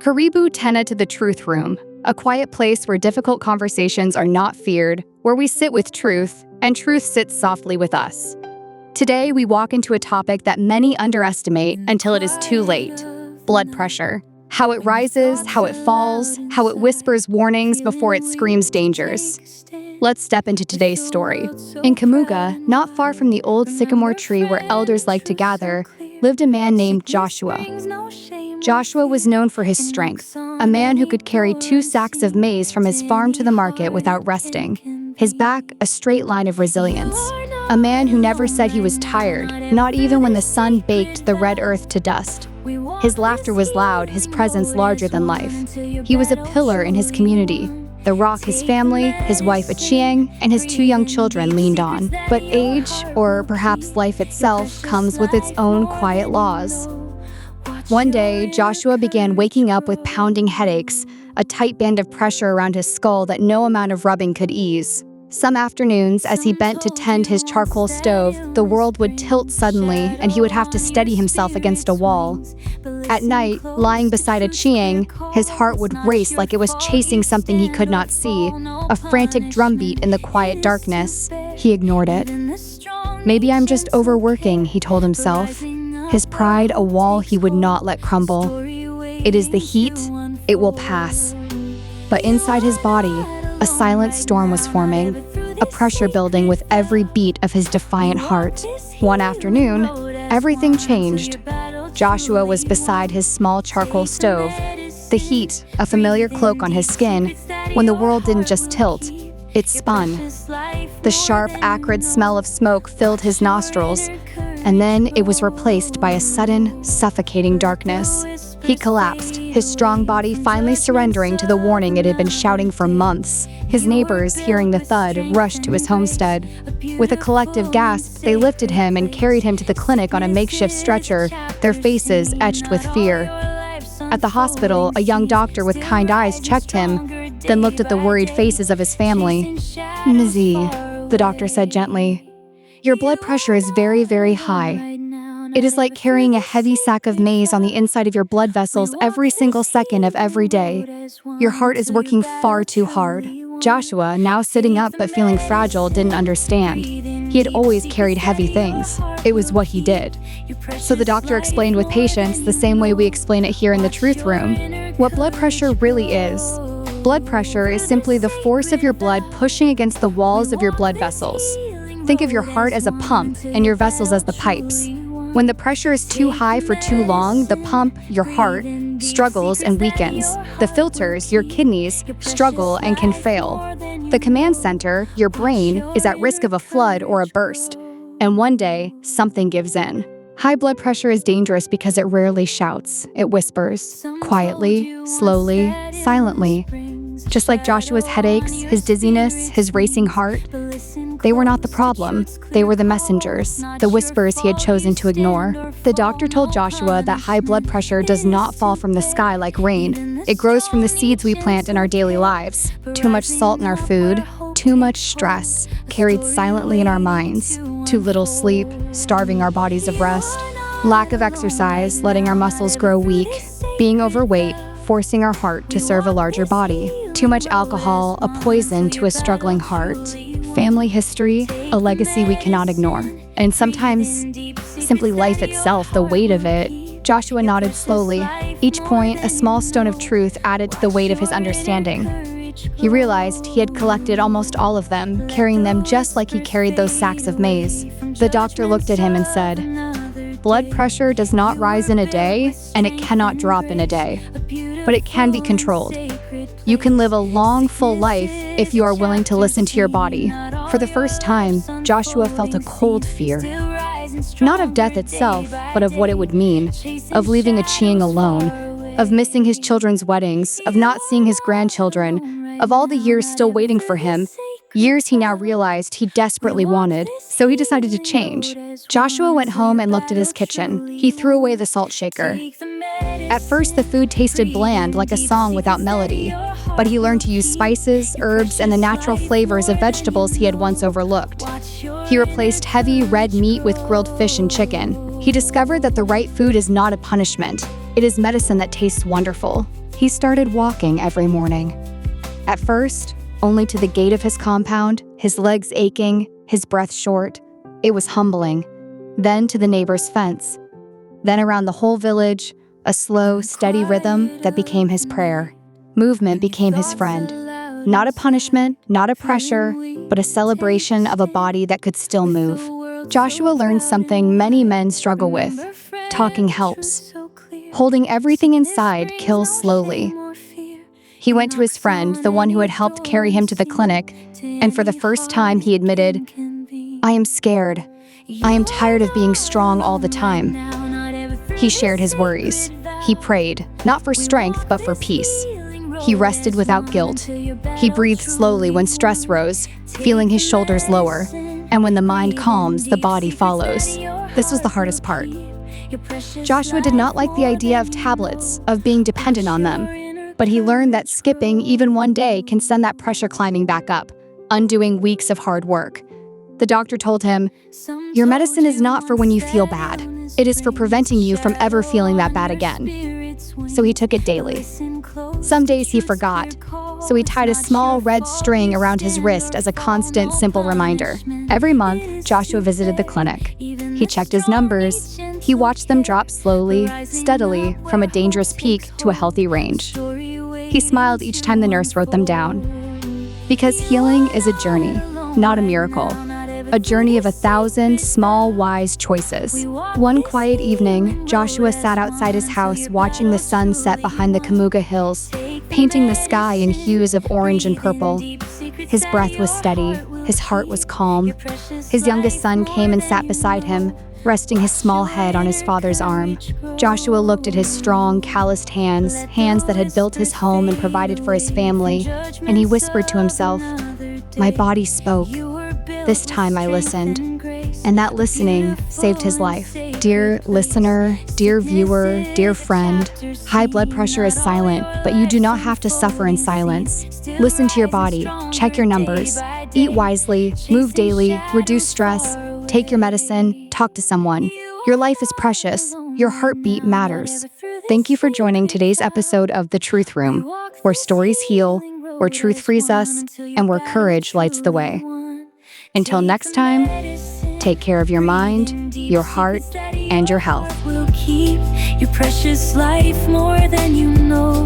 Karibu, tena to the truth room, a quiet place where difficult conversations are not feared, where we sit with truth, and truth sits softly with us. Today, we walk into a topic that many underestimate until it is too late: blood pressure. How it rises, how it falls, how it whispers warnings before it screams dangers. Let's step into today's story. In Kamuga, not far from the old sycamore tree where elders like to gather, lived a man named Joshua. Joshua was known for his strength, a man who could carry 2 sacks of maize from his farm to the market without resting. His back, a straight line of resilience. A man who never said he was tired, not even when the sun baked the red earth to dust. His laughter was loud, his presence larger than life. He was a pillar in his community, the rock his family, his wife Achieng, and his 2 young children leaned on. But age, or perhaps life itself, comes with its own quiet laws. One day, Joshua began waking up with pounding headaches, a tight band of pressure around his skull that no amount of rubbing could ease. Some afternoons, as he bent to tend his charcoal stove, the world would tilt suddenly, and he would have to steady himself against a wall. At night, lying beside Achieng, his heart would race like it was chasing something he could not see, a frantic drumbeat in the quiet darkness. He ignored it. Maybe I'm just overworking, he told himself. His pride a wall he would not let crumble. It is the heat, it will pass. But inside his body, a silent storm was forming, a pressure building with every beat of his defiant heart. One afternoon, everything changed. Joshua was beside his small charcoal stove, the heat, a familiar cloak on his skin, when the world didn't just tilt, it spun. The sharp, acrid smell of smoke filled his nostrils, and then it was replaced by a sudden, suffocating darkness. He collapsed, his strong body finally surrendering to the warning it had been shouting for months. His neighbors, hearing the thud, rushed to his homestead. With a collective gasp, they lifted him and carried him to the clinic on a makeshift stretcher, their faces etched with fear. At the hospital, a young doctor with kind eyes checked him, then looked at the worried faces of his family. "Mizzy," the doctor said gently, "your blood pressure is very, very high. It is like carrying a heavy sack of maize on the inside of your blood vessels every single second of every day. Your heart is working far too hard." Joshua, now sitting up but feeling fragile, didn't understand. He had always carried heavy things. It was what he did. So the doctor explained with patience, the same way we explain it here in the truth room, what blood pressure really is. Blood pressure is simply the force of your blood pushing against the walls of your blood vessels. Think of your heart as a pump and your vessels as the pipes. When the pressure is too high for too long, the pump, your heart, struggles and weakens. The filters, your kidneys, struggle and can fail. The command center, your brain, is at risk of a flood or a burst. And one day, something gives in. High blood pressure is dangerous because it rarely shouts. It whispers, quietly, slowly, silently. Just like Joshua's headaches, his dizziness, his racing heart, they were not the problem. They were the messengers, the whispers he had chosen to ignore. The doctor told Joshua that high blood pressure does not fall from the sky like rain. It grows from the seeds we plant in our daily lives. Too much salt in our food, too much stress, carried silently in our minds. Too little sleep, starving our bodies of rest. Lack of exercise, letting our muscles grow weak. Being overweight, forcing our heart to serve a larger body. Too much alcohol, a poison to a struggling heart. Family history, a legacy we cannot ignore. And sometimes, simply life itself, the weight of it. Joshua nodded slowly. Each point, a small stone of truth added to the weight of his understanding. He realized he had collected almost all of them, carrying them just like he carried those sacks of maize. The doctor looked at him and said, "Blood pressure does not rise in a day, and it cannot drop in a day. But it can be controlled. You can live a long, full life if you are willing to listen to your body." For the first time, Joshua felt a cold fear. Not of death itself, but of what it would mean, of leaving Achieng alone, of missing his children's weddings, of not seeing his grandchildren, of all the years still waiting for him, years he now realized he desperately wanted. So he decided to change. Joshua went home and looked at his kitchen. He threw away the salt shaker. At first, the food tasted bland, like a song without melody. But he learned to use spices, herbs, and the natural flavors of vegetables he had once overlooked. He replaced heavy red meat with grilled fish and chicken. He discovered that the right food is not a punishment. It is medicine that tastes wonderful. He started walking every morning. At first, only to the gate of his compound, his legs aching, his breath short. It was humbling. Then to the neighbor's fence. Then around the whole village, a slow, steady rhythm that became his prayer. Movement became his friend. Not a punishment, not a pressure, but a celebration of a body that could still move. Joshua learned something many men struggle with. Talking helps. Holding everything inside kills slowly. He went to his friend, the one who had helped carry him to the clinic, and for the first time he admitted, "I am scared. I am tired of being strong all the time." He shared his worries. He prayed, not for strength, but for peace. He rested without guilt. He breathed slowly when stress rose, feeling his shoulders lower. And when the mind calms, the body follows. This was the hardest part. Joshua did not like the idea of tablets, of being dependent on them. But he learned that skipping even one day can send that pressure climbing back up, undoing weeks of hard work. The doctor told him, "Your medicine is not for when you feel bad. It is for preventing you from ever feeling that bad again." So he took it daily. Some days he forgot, so he tied a small red string around his wrist as a constant, simple reminder. Every month, Joshua visited the clinic. He checked his numbers. He watched them drop slowly, steadily, from a dangerous peak to a healthy range. He smiled each time the nurse wrote them down. Because healing is a journey, not a miracle. A journey of 1,000 small, wise choices. One quiet evening, Joshua sat outside his house watching the sun set behind the Kamuga hills, painting the sky in hues of orange and purple. His breath was steady, his heart was calm. His youngest son came and sat beside him, resting his small head on his father's arm. Joshua looked at his strong, calloused hands, hands that had built his home and provided for his family, and he whispered to himself, "My body spoke. This time I listened." And that listening saved his life. Dear listener, dear viewer, dear friend, high blood pressure is silent, but you do not have to suffer in silence. Listen to your body, check your numbers, eat wisely, move daily, reduce stress, take your medicine, talk to someone. Your life is precious. Your heartbeat matters. Thank you for joining today's episode of The Truth Room, where stories heal, where truth frees us, and where courage lights the way. Until next time, take care of your mind, your heart, and your health. Will keep your precious life more than you know.